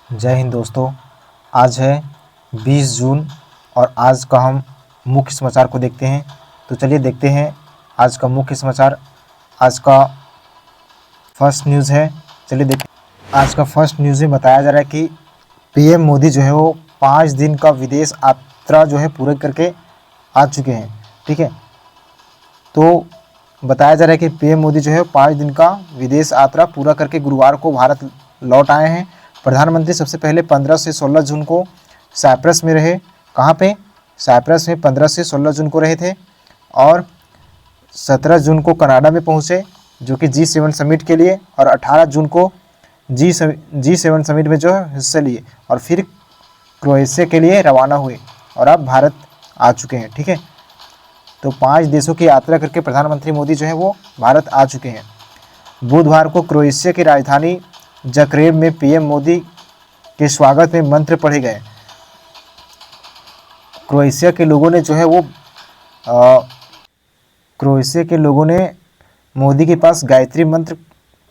जय हिंद दोस्तों। आज है 20 जून और आज का हम मुख्य समाचार को देखते हैं। तो चलिए देखते हैं आज का मुख्य समाचार। आज का फर्स्ट न्यूज़ है, चलिए देखते हैं। आज का फर्स्ट न्यूज़ में बताया जा रहा है कि पीएम मोदी जो है वो 5 दिन का विदेश यात्रा जो है पूरे करके आ चुके हैं। ठीक है, तो बताया जा रहा है कि पीएम मोदी जो है 5 दिन का विदेश यात्रा पूरा करके गुरुवार को भारत लौट आए हैं। प्रधानमंत्री सबसे पहले 15 से 16 जून को साइप्रस में रहे। कहाँ पे? साइप्रस में 15 से 16 जून को रहे थे और 17 जून को कनाडा में पहुँचे जो कि G7 समिट के लिए, और 18 जून को G7 समिट में जो हिस्सा लिए और फिर क्रोएशिया के लिए रवाना हुए और अब भारत आ चुके हैं। ठीक है, तो 5 देशों की यात्रा करके प्रधानमंत्री मोदी जो है वो भारत आ चुके हैं। बुधवार को क्रोएशिया की राजधानी जकरेब में पीएम मोदी के स्वागत में मंत्र पढ़े गए। क्रोएशिया के लोगों ने जो है वो क्रोएशिया के लोगों ने मोदी के पास गायत्री मंत्र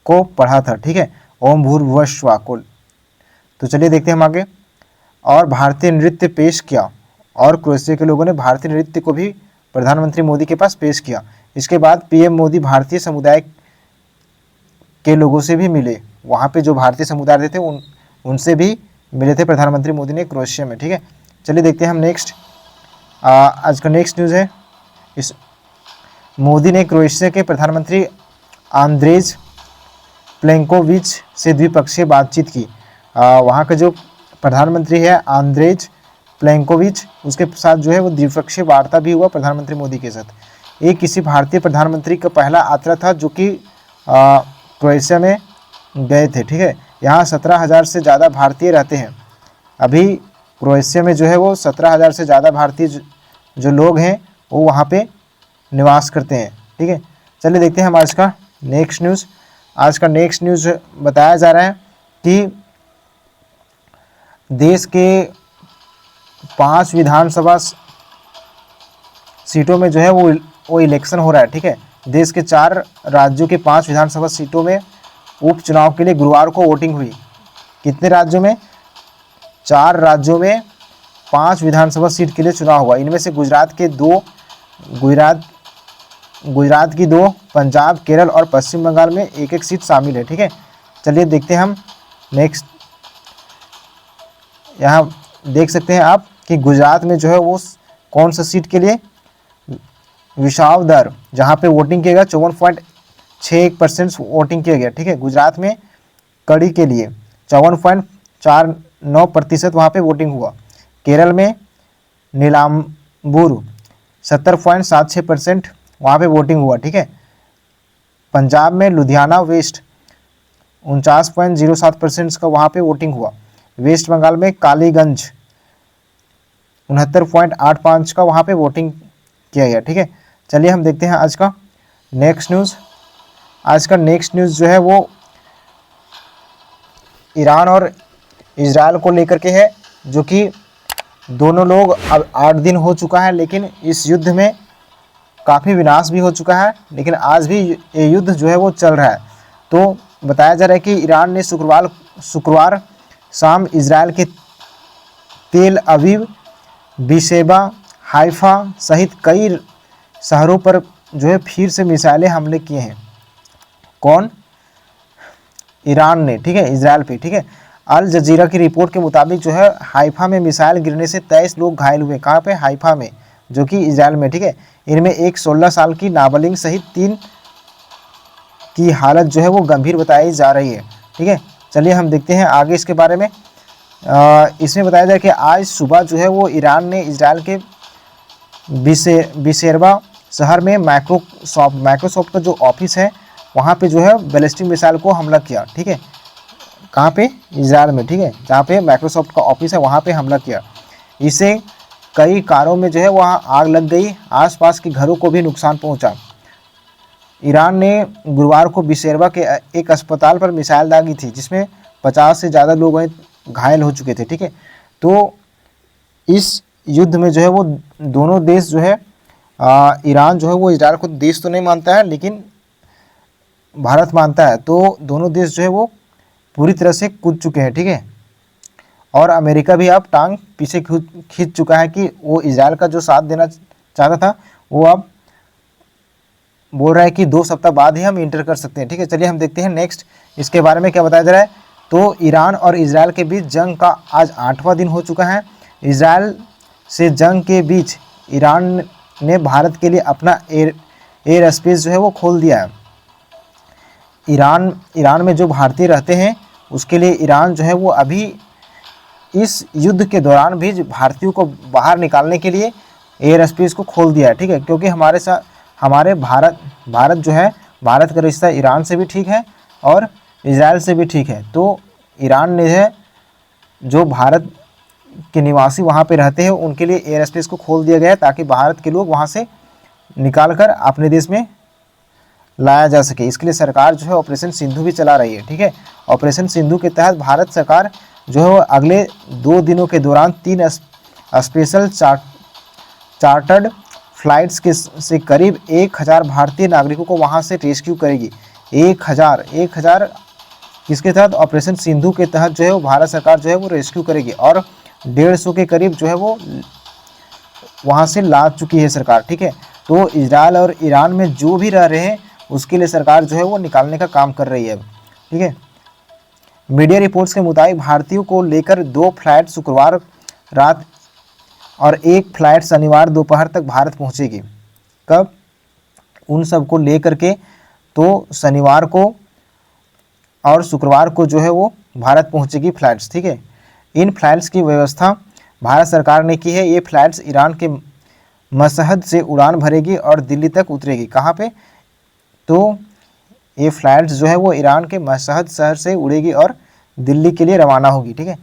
को पढ़ा था। ठीक है, ओम भूर्भुवः स्वः को। तो चलिए देखते हैं हम आगे। और भारतीय नृत्य पेश किया, और क्रोएशिया के लोगों ने भारतीय नृत्य को भी प्रधानमंत्री मोदी के पास पेश किया। इसके बाद पीएम मोदी भारतीय समुदाय के लोगों से भी मिले। वहाँ पे जो भारतीय समुदाय रहते थे उनसे भी मिले थे प्रधानमंत्री मोदी ने क्रोएशिया में। ठीक है, चलिए देखते हैं हम नेक्स्ट। आज का नेक्स्ट न्यूज़ है, इस मोदी ने क्रोएशिया के प्रधानमंत्री आंद्रेज प्लेंकोविच से द्विपक्षीय बातचीत की। वहाँ का जो प्रधानमंत्री है आंद्रेज प्लेंकोविच, उसके साथ जो है वो द्विपक्षीय वार्ता भी हुआ प्रधानमंत्री मोदी के साथ। ये किसी भारतीय प्रधानमंत्री का पहला यात्रा था जो कि क्रोएशिया में गए थे। ठीक है, यहाँ 17,000 से ज़्यादा भारतीय रहते हैं। अभी क्रोएशिया में जो है वो 17,000 से ज़्यादा भारतीय जो लोग हैं वो वहाँ पे निवास करते हैं। ठीक है, चलिए देखते हैं हम आज का नेक्स्ट न्यूज़। आज का नेक्स्ट न्यूज़ बताया जा रहा है कि देश के 5 विधानसभा सीटों में जो है वो इलेक्शन हो रहा है। ठीक है, देश के 4 राज्यों के 5 विधानसभा सीटों में उपचुनाव के लिए गुरुवार को वोटिंग हुई। कितने राज्यों में? 4 राज्यों में 5 विधानसभा सीट के लिए चुनाव हुआ। इनमें से गुजरात की 2, पंजाब, केरल और पश्चिम बंगाल में एक सीट शामिल है। ठीक है, चलिए देखते हैं हम नेक्स्ट। यहाँ देख सकते हैं आप कि गुजरात में जो है वो कौन सा सीट के लिए विसावदर, जहाँ पे वोटिंग किया गया 54.61% वोटिंग किया गया। ठीक है, गुजरात में कड़ी के लिए 54.49% वहाँ पे वोटिंग हुआ। केरल में नीलाम्बूर 70.76% वहाँ पे वोटिंग हुआ। ठीक है, पंजाब में लुधियाना वेस्ट 49.07% का वहाँ पे वोटिंग हुआ। वेस्ट बंगाल में कालीगंज 69.85 का वहाँ पे वोटिंग किया गया। ठीक है, चलिए हम देखते हैं आज का नेक्स्ट न्यूज़। आज का नेक्स्ट न्यूज़ जो है वो ईरान और इजराइल को लेकर के है, जो कि दोनों लोग अब 8 दिन हो चुका है, लेकिन इस युद्ध में काफ़ी विनाश भी हो चुका है, लेकिन आज भी ये युद्ध जो है वो चल रहा है। तो बताया जा रहा है कि ईरान ने शुक्रवार शाम इजराइल के तेल अवीव, बीशेबा, हाइफा सहित कई शहरों पर जो है फिर से मिसाइलें हमले किए हैं। कौन? ईरान ने। ठीक है, इजराइल पे। ठीक है, अल जजीरा की रिपोर्ट के मुताबिक जो है हाइफा में मिसाइल गिरने से 23 लोग घायल हुए। कहाँ पे? हाइफा में, जो कि इजराइल में। ठीक है, इनमें एक 16 साल की नाबालिग सहित 3 की हालत जो है वो गंभीर बताई जा रही है। ठीक है, चलिए हम देखते हैं आगे इसके बारे में। इसमें बताया जाए कि आज सुबह जो है वो ईरान ने इजराइल के बिसेरवा शहर में माइक्रोसॉफ्ट का जो ऑफिस है वहाँ पे जो है बैलिस्टिक मिसाइल को हमला किया। ठीक है, कहाँ पे? इजराइल में। ठीक है, जहाँ पे माइक्रोसॉफ्ट का ऑफिस है वहाँ पे हमला किया। इससे कई कारों में जो है वहाँ आग लग गई, आसपास के घरों को भी नुकसान पहुँचा। ईरान ने गुरुवार को बिसेरवा के एक अस्पताल पर मिसाइल दागी थी, जिसमें 50 से ज़्यादा लोग घायल हो चुके थे। ठीक है, तो इस युद्ध में जो है वो दोनों देश जो है ईरान जो है वो इजराइल को देश तो नहीं मानता है, लेकिन भारत मानता है। तो दोनों देश जो है वो पूरी तरह से कूद चुके हैं। ठीक है, और अमेरिका भी अब टांग पीछे खींच चुका है कि वो इजराइल का जो साथ देना चाहता था वो अब बोल रहा है कि 2 सप्ताह बाद ही हम इंटर कर सकते हैं। ठीक है, चलिए हम देखते हैं नेक्स्ट इसके बारे में क्या बताया जा रहा है। तो ईरान और इजराइल के बीच जंग का आज 8वां दिन हो चुका है। इजराइल से जंग के बीच ईरान ने भारत के लिए अपना एयर स्पेस जो है वो खोल दिया है। ईरान में जो भारतीय रहते हैं उसके लिए ईरान जो है वो अभी इस युद्ध के दौरान भी भारतीयों को बाहर निकालने के लिए एयर स्पेस को खोल दिया है। ठीक है, क्योंकि हमारे भारत जो है, भारत का रिश्ता ईरान से भी ठीक है और इजराइल से भी ठीक है। तो ईरान ने है जो भारत के निवासी वहाँ पे रहते हैं उनके लिए एयर स्पेस को खोल दिया गया है ताकि भारत के लोग वहाँ से निकाल कर अपने देश में लाया जा सके। इसके लिए सरकार जो है ऑपरेशन सिंधु भी चला रही है। ठीक है, ऑपरेशन सिंधु के तहत भारत सरकार जो है वो अगले 2 दिनों के दौरान 3 स्पेशल चार्टर्ड फ्लाइट्स से करीब 1000 भारतीय नागरिकों को वहां से रेस्क्यू करेगी। 1000 किसके तहत? ऑपरेशन सिंधु के तहत जो है वो भारत सरकार जो है वो रेस्क्यू करेगी और 150 के करीब जो है वो वहाँ से ला चुकी है सरकार। ठीक है, तो इजराइल और ईरान में जो भी रह रहे हैं उसके लिए सरकार जो है वो निकालने का काम कर रही है। ठीक है, मीडिया रिपोर्ट्स के मुताबिक भारतीयों को लेकर 2 फ्लाइट शुक्रवार रात और 1 फ्लाइट शनिवार दोपहर तक भारत पहुंचेगी। कब? उन सब को लेकर के तो शनिवार को और शुक्रवार को जो है वो भारत पहुंचेगी फ्लाइट्स। ठीक है, इन फ्लाइट्स की व्यवस्था भारत सरकार ने की है। ये फ्लाइट्स ईरान के मशहद से उड़ान भरेगी और दिल्ली तक उतरेगी। कहाँ पे? तो ये फ्लाइट्स जो है वो ईरान के मशहद शहर से उड़ेगी और दिल्ली के लिए रवाना होगी। ठीक है,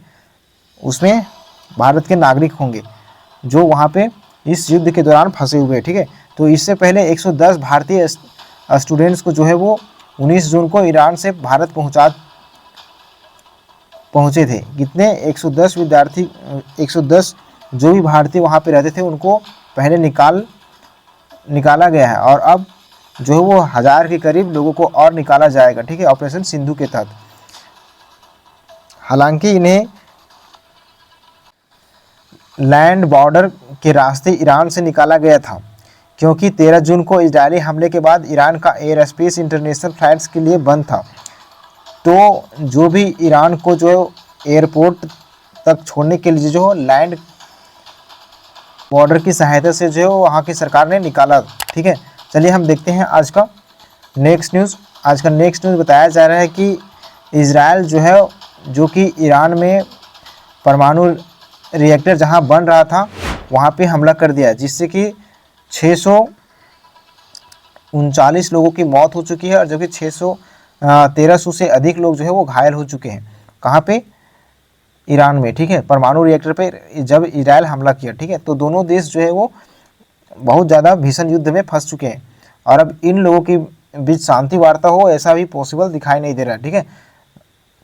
उसमें भारत के नागरिक होंगे जो वहाँ पे इस युद्ध के दौरान फंसे हुए हैं। ठीक है, तो इससे पहले 110 भारतीय स्टूडेंट्स को जो है वो 19 जून को ईरान से भारत पहुँचे थे। कितने? 110 विद्यार्थी, 110 जो भी भारतीय वहाँ पे रहते थे उनको पहले निकाला गया है और अब जो है वो 1000 के करीब लोगों को और निकाला जाएगा। ठीक है, ऑपरेशन सिंधु के तहत। हालांकि इन्हें लैंड बॉर्डर के रास्ते ईरान से निकाला गया था क्योंकि 13 जून को इजरायली हमले के बाद ईरान का एयर स्पेस इंटरनेशनल फ्लाइट्स के लिए बंद था। तो जो भी ईरान को जो एयरपोर्ट तक छोड़ने के लिए जो लैंड बॉर्डर की सहायता से जो वहाँ की सरकार ने निकाला। ठीक है, चलिए हम देखते हैं आज का नेक्स्ट न्यूज़। आज का नेक्स्ट न्यूज़ बताया जा रहा है कि इजराइल जो है जो कि ईरान में परमाणु रिएक्टर जहां बन रहा था वहां पे हमला कर दिया जिससे कि 639 लोगों की मौत हो चुकी है और जो कि 1300 से अधिक लोग जो है वो घायल हो चुके हैं। कहाँ पे? ईरान में। ठीक है, परमाणु रिएक्टर पे जब इजराइल हमला किया। ठीक है, तो दोनों देश जो है वो बहुत ज़्यादा भीषण युद्ध में फंस चुके हैं और अब इन लोगों के बीच शांति वार्ता हो ऐसा भी पॉसिबल दिखाई नहीं दे रहा है। ठीक है,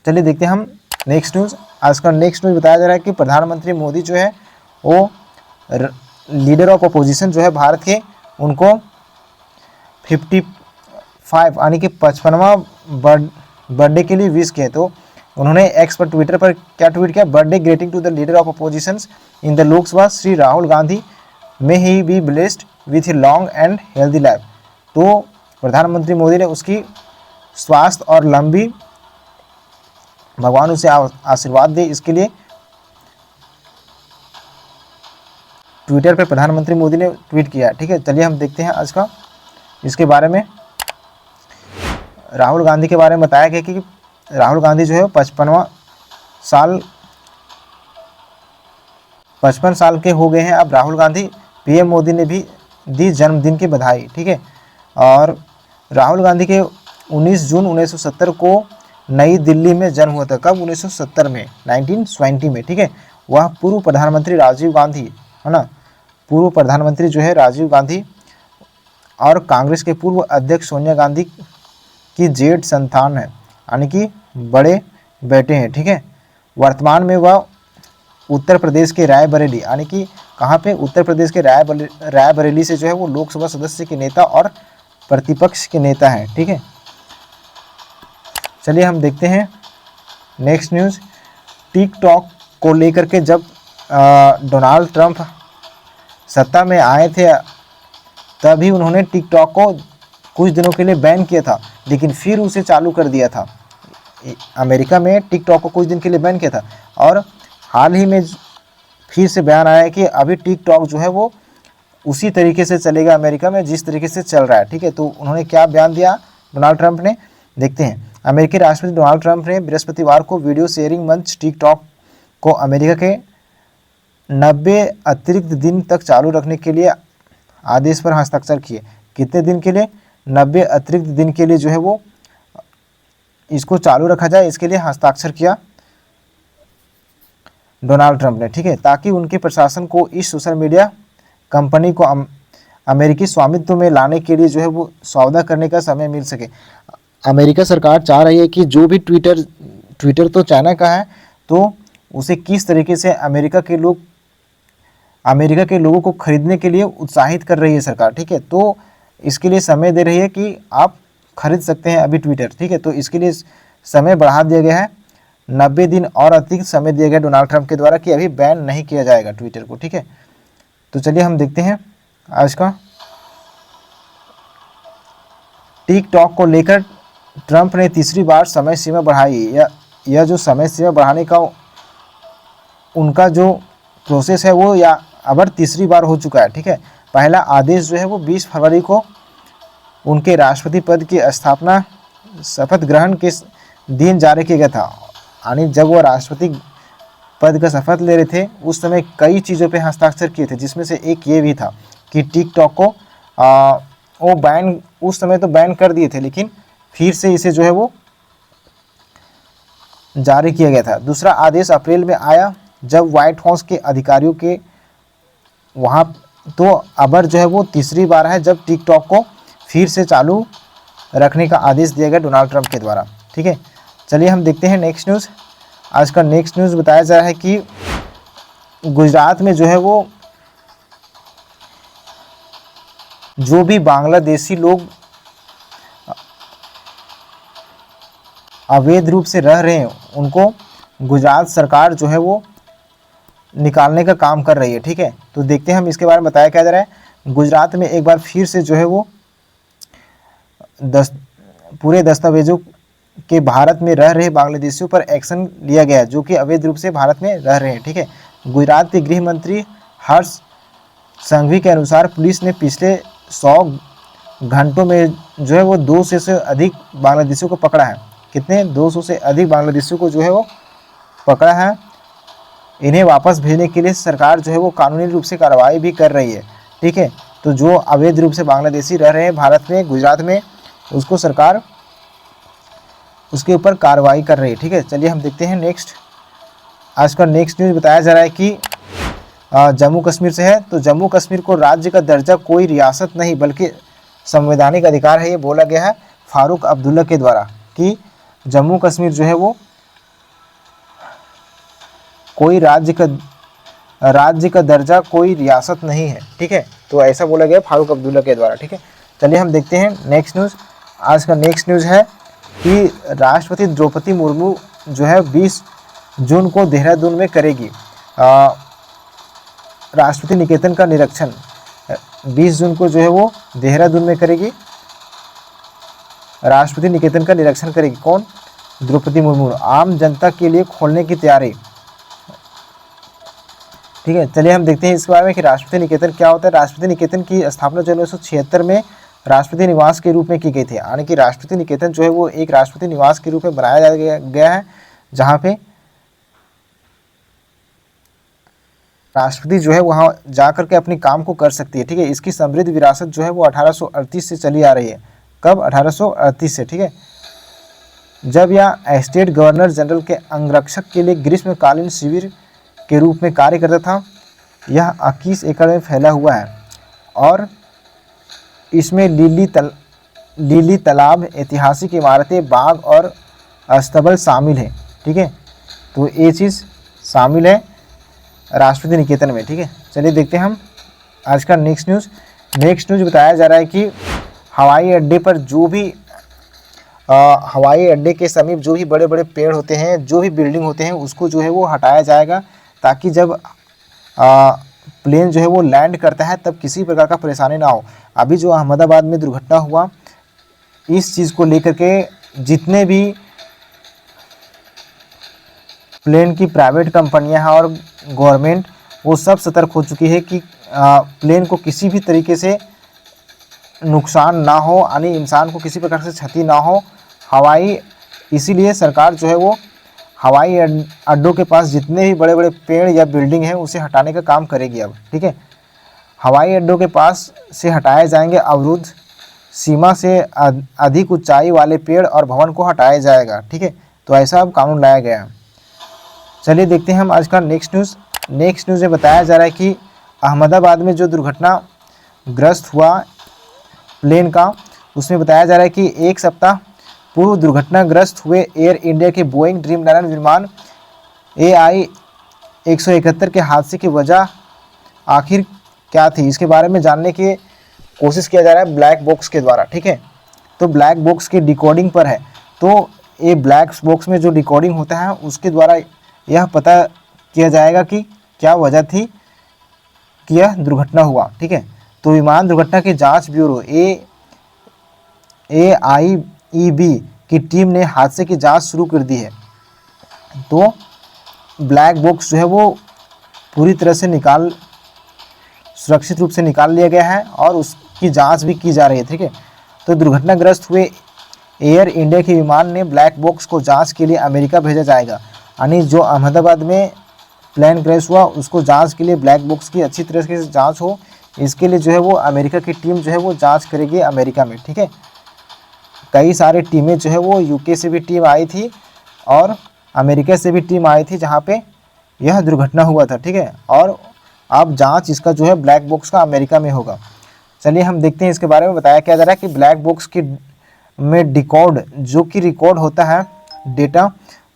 चलिए देखते हैं हम नेक्स्ट न्यूज़। आज का नेक्स्ट न्यूज़ बताया जा रहा है कि प्रधानमंत्री मोदी जो है वो लीडर ऑफ अपोजिशन जो है भारत के उनको 55 यानी कि 55वां बर्थडे के लिए विश किए। तो उन्होंने एक्स पर ट्विटर पर क्या ट्वीट किया? Birthday greeting to the leader of oppositions in the Lok Sabha Shri Rahul Gandhi, may he be blessed with a long and healthy life. तो प्रधानमंत्री मोदी ने उसकी स्वास्थ्य और लंबी, भगवान उसे आशीर्वाद दे, इसके लिए ट्विटर पे प्रधानमंत्री मोदी ने ट्वीट किया। ठीक है, चलिए हम देखते हैं आज का इसके बारे में। राहुल गांधी के बारे में बताया गया कि राहुल गांधी जो है 55 साल के हो गए हैं। अब राहुल गांधी, पीएम मोदी ने भी दी जन्मदिन की बधाई। ठीक है, और राहुल गांधी के 19 जून 1970 को नई दिल्ली में जन्म हुआ था। कब? 1970 में, 1920 में। ठीक है, वह पूर्व प्रधानमंत्री राजीव गांधी, है ना, पूर्व प्रधानमंत्री जो है राजीव गांधी और कांग्रेस के पूर्व अध्यक्ष सोनिया गांधी की जेठ संतान है, यानी कि बड़े बेटे हैं। ठीक है, वर्तमान में वह उत्तर प्रदेश के रायबरेली, यानी कि कहाँ पे? उत्तर प्रदेश के रायबरेली से जो है वो लोकसभा सदस्य के नेता और प्रतिपक्ष के नेता हैं। ठीक है, चलिए हम देखते हैं नेक्स्ट न्यूज़। टिकटॉक को लेकर के जब डोनाल्ड ट्रंप सत्ता में आए थे तभी उन्होंने टिकटॉक को कुछ दिनों के लिए बैन किया था, लेकिन फिर उसे चालू कर दिया था। अमेरिका में टिकटॉक को कुछ दिन के लिए बैन किया था और हाल ही में फिर से बयान आया है कि अभी टिकटॉक जो है वो उसी तरीके से चलेगा अमेरिका में जिस तरीके से चल रहा है। ठीक है, तो उन्होंने क्या बयान दिया डोनाल्ड ट्रंप ने, देखते हैं। अमेरिकी राष्ट्रपति डोनाल्ड ट्रंप ने बृहस्पतिवार को वीडियो शेयरिंग मंच टिकटॉक को अमेरिका के 90 अतिरिक्त दिन तक चालू रखने के लिए आदेश पर हस्ताक्षर किए। कितने दिन के लिए? 90 अतिरिक्त दिन के लिए जो है वो इसको चालू रखा जाए, इसके लिए हस्ताक्षर किया डोनाल्ड ट्रंप ने। ठीक है, ताकि उनके प्रशासन को इस सोशल मीडिया कंपनी को अमेरिकी स्वामित्व में लाने के लिए जो है वो सौदा करने का समय मिल सके। अमेरिका सरकार चाह रही है कि जो भी ट्विटर तो चाइना का है, तो उसे किस तरीके से अमेरिका के लोगों को खरीदने के लिए उत्साहित कर रही है सरकार। ठीक है, तो इसके लिए समय दे रही है कि आप खरीद सकते हैं अभी ट्विटर। ठीक है, तो इसके लिए समय बढ़ा दिया गया है, 90 दिन और अतिरिक्त समय दिया गया डोनाल्ड ट्रंप के द्वारा कि अभी बैन नहीं किया जाएगा ट्विटर को। ठीक है, तो चलिए हम देखते हैं आज का। टिकटॉक को लेकर ट्रंप ने तीसरी बार समय सीमा बढ़ाई। यह जो समय सीमा बढ़ाने का उनका जो प्रोसेस है वो या अब तीसरी बार हो चुका है। ठीक है, पहला आदेश जो है वो 20 फरवरी को उनके राष्ट्रपति पद की स्थापना शपथ ग्रहण के दिन जारी किया गया था। यानी जब वो राष्ट्रपति पद का शपथ ले रहे थे उस समय कई चीज़ों पे हस्ताक्षर किए थे, जिसमें से एक ये भी था कि टिकटॉक को वो बैन, उस समय तो बैन कर दिए थे, लेकिन फिर से इसे जो है वो जारी किया गया था। दूसरा आदेश अप्रैल में आया जब व्हाइट हाउस के अधिकारियों के वहाँ, तो अब जो है वो तीसरी बार है जब टिकटॉक को फिर से चालू रखने का आदेश दिया गया डोनाल्ड ट्रंप के द्वारा। ठीक है, चलिए हम देखते हैं नेक्स्ट न्यूज़। आज का नेक्स्ट न्यूज़ बताया जा रहा है कि गुजरात में जो है वो जो भी बांग्लादेशी लोग अवैध रूप से रह रहे हैं उनको गुजरात सरकार जो है वो निकालने का काम कर रही है। ठीक है, तो देखते हैं हम इसके बारे में बताया क्या जा रहा है। गुजरात में एक बार फिर से जो है वो पूरे दस्तावेजों के भारत में रह रहे बांग्लादेशियों पर एक्शन लिया गया है जो कि अवैध रूप से भारत में रह रहे हैं। ठीक है, गुजरात के गृह मंत्री हर्ष संघवी के अनुसार पुलिस ने पिछले 100 घंटों में जो है वो 200 से अधिक बांग्लादेशियों को पकड़ा है। कितने? 200 से अधिक बांग्लादेशियों को जो है वो पकड़ा है। इन्हें वापस भेजने के लिए सरकार जो है वो कानूनी रूप से कार्रवाई भी कर रही है। ठीक है, तो जो अवैध रूप से बांग्लादेशी रह रहे हैं भारत में, गुजरात में, उसको सरकार उसके ऊपर कार्रवाई कर रही है। ठीक है, चलिए हम देखते हैं नेक्स्ट। आज का नेक्स्ट न्यूज़ बताया जा रहा है कि जम्मू कश्मीर से है। तो जम्मू कश्मीर को राज्य का दर्जा कोई रियासत नहीं बल्कि संवैधानिक अधिकार है, ये बोला गया है फारूक अब्दुल्ला के द्वारा कि जम्मू कश्मीर जो है वो कोई राज्य का दर्जा कोई रियासत नहीं है। ठीक है, तो ऐसा बोला गया फारूक अब्दुल्ला के द्वारा। ठीक है, चलिए हम देखते हैं नेक्स्ट न्यूज़। आज का नेक्स्ट न्यूज़ है कि राष्ट्रपति द्रौपदी मुर्मू जो है 20 जून को देहरादून में करेगी राष्ट्रपति निकेतन का निरीक्षण। 20 जून को जो है वो देहरादून में करेगी राष्ट्रपति निकेतन का निरीक्षण करेगी। कौन? द्रौपदी मुर्मू। आम जनता के लिए खोलने की तैयारी। ठीक है, चलिए हम देखते हैं इस बारे में कि राष्ट्रपति निकेतन क्या होता है। राष्ट्रपति निकेतन की स्थापना जो 1976 में राष्ट्रपति निवास के रूप में की गई थी। यानी कि राष्ट्रपति निकेतन जो है वो एक राष्ट्रपति निवास के रूप में बनाया गया है जहाँ पे राष्ट्रपति जो है वहाँ जा कर के अपनी काम को कर सकती है। ठीक है, इसकी समृद्ध विरासत जो है वो 1838 से चली आ रही है। कब? 1838 से। ठीक है, जब यह स्टेट गवर्नर जनरल के अंगरक्षक के लिए ग्रीष्मकालीन शिविर के रूप में कार्य करता था। यह 21 एकड़ में फैला हुआ है और इसमें लीली तालाब, ऐतिहासिक इमारतें, बाग और अस्तबल शामिल है। ठीक है, तो ये चीज़ शामिल है राष्ट्रपति निकेतन में। ठीक है, चलिए देखते हैं हम आज का नेक्स्ट न्यूज़। बताया जा रहा है कि हवाई अड्डे पर जो भी हवाई अड्डे के समीप जो भी बड़े बड़े पेड़ होते हैं, जो भी बिल्डिंग होते हैं, उसको जो है वो हटाया जाएगा, ताकि जब प्लेन जो है वो लैंड करता है तब किसी प्रकार का परेशानी ना हो। अभी जो अहमदाबाद में दुर्घटना हुआ, इस चीज़ को लेकर के जितने भी प्लेन की प्राइवेट कंपनियां हैं और गवर्नमेंट, वो सब सतर्क हो चुकी है कि प्लेन को किसी भी तरीके से नुकसान ना हो, यानी इंसान को किसी प्रकार से क्षति ना हो। इसीलिए सरकार जो है वो हवाई अड्डों के पास जितने भी बड़े बड़े पेड़ या बिल्डिंग हैं उसे हटाने का काम करेगी अब, ठीक है। हवाई अड्डों के पास से हटाए जाएंगे अवरुद्ध, सीमा से अधिक ऊंचाई वाले पेड़ और भवन को हटाया जाएगा, ठीक है। तो ऐसा अब कानून लाया गया है। चलिए देखते हैं हम आज का नेक्स्ट न्यूज़ में बताया जा रहा है कि अहमदाबाद में जो दुर्घटना ग्रस्त हुआ प्लेन का, उसमें बताया जा रहा है कि एक सप्ताह पूर्व दुर्घटनाग्रस्त हुए एयर इंडिया के बोइंग ड्रीमलाइनर विमान AI-171 के हादसे की वजह आखिर क्या थी, इसके बारे में जानने की कोशिश किया जा रहा है ब्लैक बॉक्स के द्वारा, ठीक है। तो ब्लैक बॉक्स की डिकोडिंग पर है, तो ये ब्लैक बॉक्स में जो डिकोडिंग होता है उसके द्वारा यह पता किया जाएगा कि क्या वजह थी कि यह दुर्घटना हुआ, ठीक है। तो विमान दुर्घटना की जांच ब्यूरो AIEB की टीम ने हादसे की जांच शुरू कर दी है। तो ब्लैक बॉक्स जो है वो पूरी तरह से सुरक्षित रूप से निकाल लिया गया है और उसकी जांच भी की जा रही है, ठीक है। तो दुर्घटनाग्रस्त हुए एयर इंडिया के विमान ने ब्लैक बॉक्स को जांच के लिए अमेरिका भेजा जाएगा, यानी जो अहमदाबाद में प्लेन क्रैश हुआ उसको जांच के लिए ब्लैक बॉक्स की अच्छी तरह से जांच हो, इसके लिए जो है वो अमेरिका की टीम जो है वो जांच करेगी अमेरिका में, ठीक है। कई सारे टीमें जो है वो UK से भी टीम आई थी और अमेरिका से भी टीम आई थी जहाँ पे यह दुर्घटना हुआ था, ठीक है। और अब जांच इसका जो है ब्लैक बॉक्स का अमेरिका में होगा। चलिए हम देखते हैं इसके बारे में बताया क्या जा रहा है कि ब्लैक बॉक्स की में डिकोड जो कि रिकॉर्ड होता है डेटा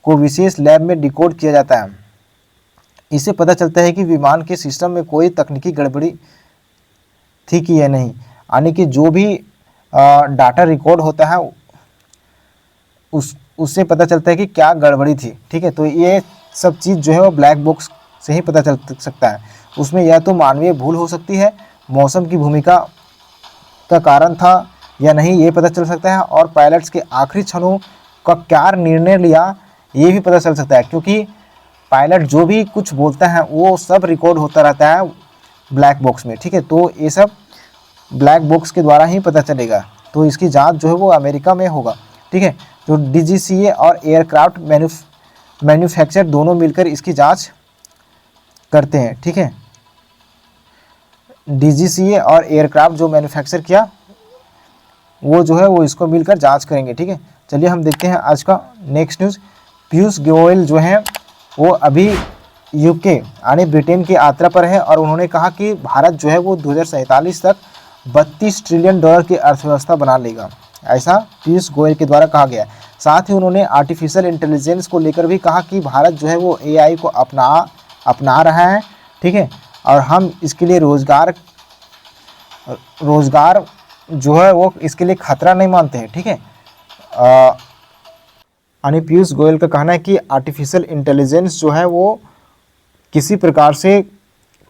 को विशेष लैब में डिकोड किया जाता है। इससे पता चलता है कि विमान के सिस्टम में कोई तकनीकी गड़बड़ी थी कि या नहीं, यानी कि जो भी डाटा रिकॉर्ड होता है उससे पता चलता है कि क्या गड़बड़ी थी, ठीक है। तो ये सब चीज़ जो है वो ब्लैक बॉक्स से ही पता चल सकता है। उसमें या तो मानवीय भूल हो सकती है, मौसम की भूमिका का कारण था या नहीं ये पता चल सकता है, और पायलट्स के आखिरी क्षणों का क्या निर्णय लिया ये भी पता चल सकता है, क्योंकि पायलट जो भी कुछ बोलता है वो सब रिकॉर्ड होता रहता है ब्लैक बॉक्स में, ठीक है। तो ये सब ब्लैक बॉक्स के द्वारा ही पता चलेगा। तो इसकी जांच जो है वो अमेरिका में होगा, ठीक है। तो DGCA और एयरक्राफ्ट मैन्युफैक्चर दोनों मिलकर इसकी जांच करते हैं, ठीक है। DGCA और एयरक्राफ्ट जो मैन्युफैक्चर किया वो जो है वो इसको मिलकर जांच करेंगे, ठीक है। चलिए हम देखते हैं आज का नेक्स्ट न्यूज़। पीयूष गोयल जो हैं वो अभी UK यानी ब्रिटेन की यात्रा पर है और उन्होंने कहा कि भारत जो है वो 2047 तक $32 ट्रिलियन की अर्थव्यवस्था बना लेगा, ऐसा पीयूष गोयल के द्वारा कहा गया। साथ ही उन्होंने आर्टिफिशियल इंटेलिजेंस को लेकर भी कहा कि भारत जो है वो AI को अपना रहा है, ठीक है। और हम इसके लिए रोज़गार जो है वो इसके लिए खतरा नहीं मानते हैं, ठीक है। यानी पीयूष गोयल का कहना है कि आर्टिफिशियल इंटेलिजेंस जो है वो किसी प्रकार से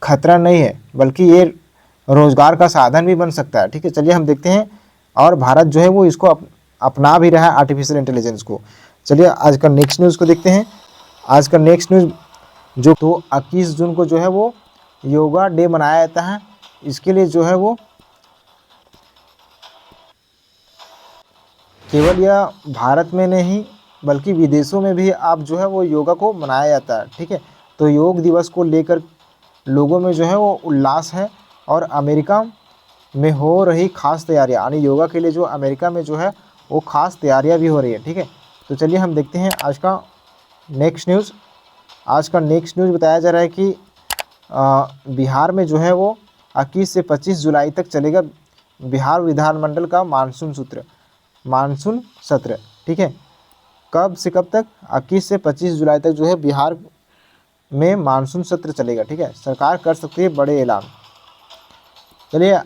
खतरा नहीं है, बल्कि ये रोज़गार का साधन भी बन सकता है, ठीक है। चलिए हम देखते हैं, और भारत जो है वो इसको अपना भी रहा है आर्टिफिशियल इंटेलिजेंस को। चलिए आज का नेक्स्ट न्यूज़ को देखते हैं। आज का नेक्स्ट न्यूज़ जो तो 21 जून को जो है वो योगा डे मनाया जाता है। इसके लिए जो है वो केवल यह भारत में नहीं बल्कि विदेशों में भी आप जो है वो योगा को मनाया जाता है, ठीक है। तो योग दिवस को लेकर लोगों में जो है वो उल्लास है, और अमेरिका में हो रही खास तैयारियां, यानी योगा के लिए जो अमेरिका में जो है वो खास तैयारियां भी हो रही है, ठीक है। तो चलिए हम देखते हैं आज का नेक्स्ट न्यूज़। आज का नेक्स्ट न्यूज़ बताया जा रहा है कि बिहार में जो है वो 21 से 25 जुलाई तक चलेगा बिहार विधानमंडल का मानसून सत्र, ठीक है। कब से कब तक? 21 से 25 जुलाई तक जो है बिहार में मानसून सत्र चलेगा, ठीक है। सरकार कर सकती है बड़े ऐलान। चलिए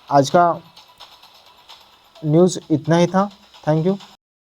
आज का न्यूज़ इतना ही था। Thank you.